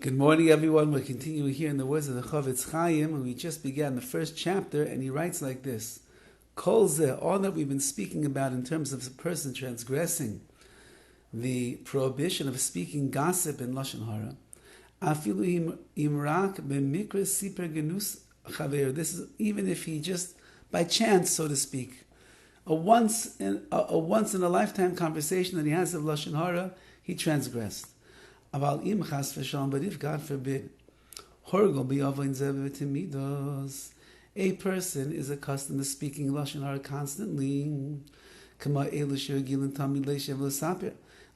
Good morning, everyone. We're continuing here in the words of the CHOFETZ CHAIM, and we just began the first chapter, and he writes like this: Kol zeh, all that we've been speaking about in terms of a person transgressing the prohibition of speaking gossip in Lashon HaRa, afilu imrak b'mikra siper genus chaver. This is even if he just by chance, so to speak, a once in a lifetime conversation that he has of Lashon HaRa, he transgressed. But if God forbid, a person is accustomed to speaking Lashon HaRa constantly,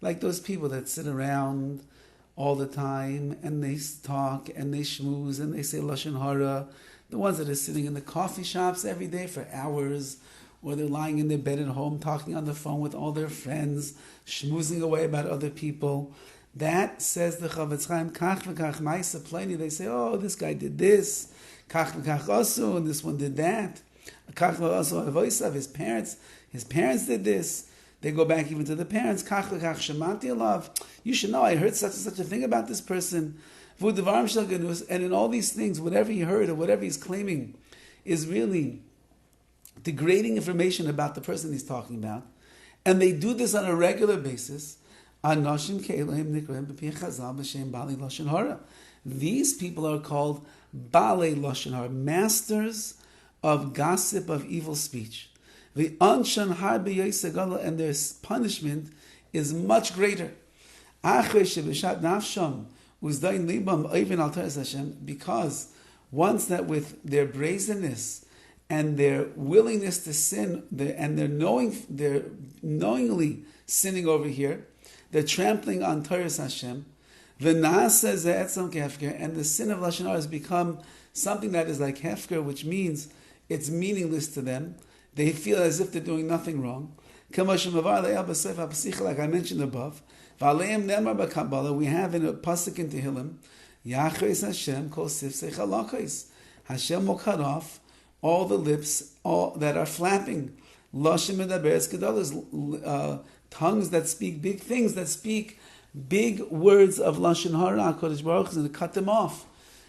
like those people that sit around all the time and they talk and they schmooze and they say Lashon HaRa, the ones that are sitting in the coffee shops every day for hours, or they're lying in their bed at home talking on the phone with all their friends, schmoozing away about other people. That, says the CHOFETZ CHAIM, kach v'kach ma'isa plenty. They say, oh, this guy did this, kach v'kach osu, and this one did that. Kach v'osu avoisav, his parents did this. They go back even to the parents. Kach v'kach shemati alav. You should know, I heard such and such a thing about this person. V'udevarim shel genus, and in all these things, whatever he heard or whatever he's claiming is really degrading information about the person he's talking about. And they do this on a regular basis. These people are called Balei Lashon HaRa, masters of gossip, of evil speech. And their punishment is much greater. Because once that with their brazenness and their willingness to sin, and they're knowingly sinning over here, they're trampling on Torah's Hashem. And the sin of Lashon HaRa has become something that is like hefker, which means it's meaningless to them. They feel as if they're doing nothing wrong. Like I mentioned above. We have in a pasuk in Tehillim, Hashem will cut off all the lips that are flapping. Tongues that speak big things, that speak big words of Lashon HaRa, HaKadosh Baruch Hu, and to cut them off.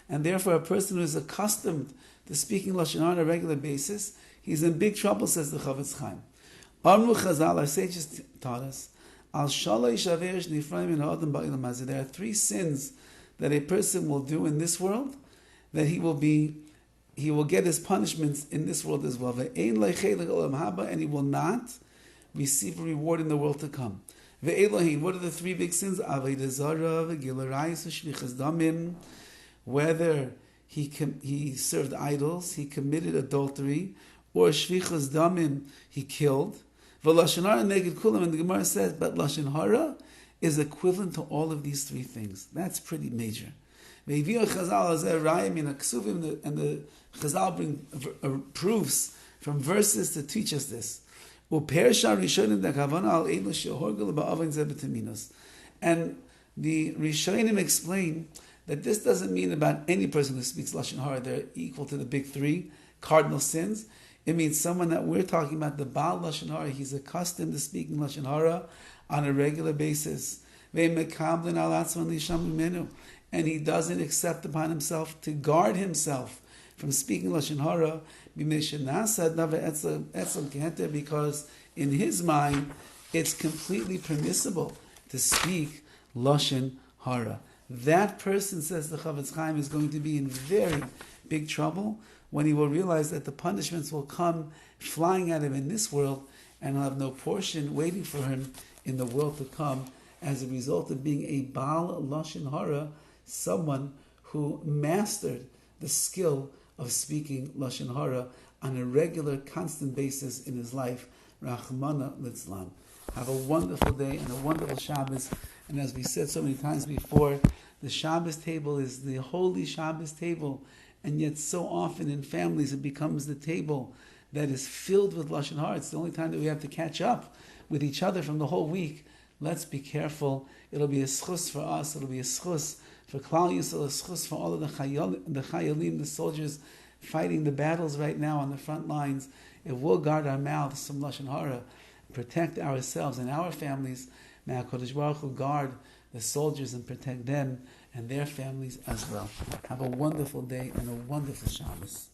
And therefore, a person who is accustomed to speaking Lashon HaRa on a regular basis, he's in big trouble, says the CHOFETZ CHAIM. Amru Chazal, our sages taught us, there are three sins that a person will do in this world, that he will get his punishments in this world as well. And he will not receive a reward in the world to come. What are the three big sins? Whether he served idols, he committed adultery, or shvichas damim, he killed. And the Gemara says, but Lashon HaRa is equivalent to all of these three things. That's pretty major. And the Chazal bring proofs from verses to teach us this. And the Rishonim explain that this doesn't mean about any person who speaks Lashon HaRa, they're equal to the big three cardinal sins. It means someone that we're talking about, the Baal Lashon HaRa, he's accustomed to speaking Lashon HaRa on a regular basis. And he doesn't accept upon himself to guard himself from speaking Lashon HaRa, because in his mind it's completely permissible to speak Lashon HaRa. That person, says the CHOFETZ CHAIM, is going to be in very big trouble when he will realize that the punishments will come flying at him in this world, and he'll have no portion waiting for him in the world to come as a result of being a Baal Lashon HaRa, someone who mastered the skill of speaking Lashon HaRa on a regular, constant basis in his life. Rachmana litzlan. Have a wonderful day and a wonderful Shabbos. And as we said so many times before, the Shabbos table is the holy Shabbos table. And yet so often in families it becomes the table that is filled with Lashon HaRa. It's the only time that we have to catch up with each other from the whole week. Let's be careful. It'll be a schus for us. It'll be a schus for Klal Yisrael, a schus for all of the chayalim, the soldiers fighting the battles right now on the front lines. If we'll guard our mouths from Lashon HaRa, protect ourselves and our families, may HaKadosh Baruch Hu guard the soldiers and protect them and their families as well. Have a wonderful day and a wonderful Shabbos.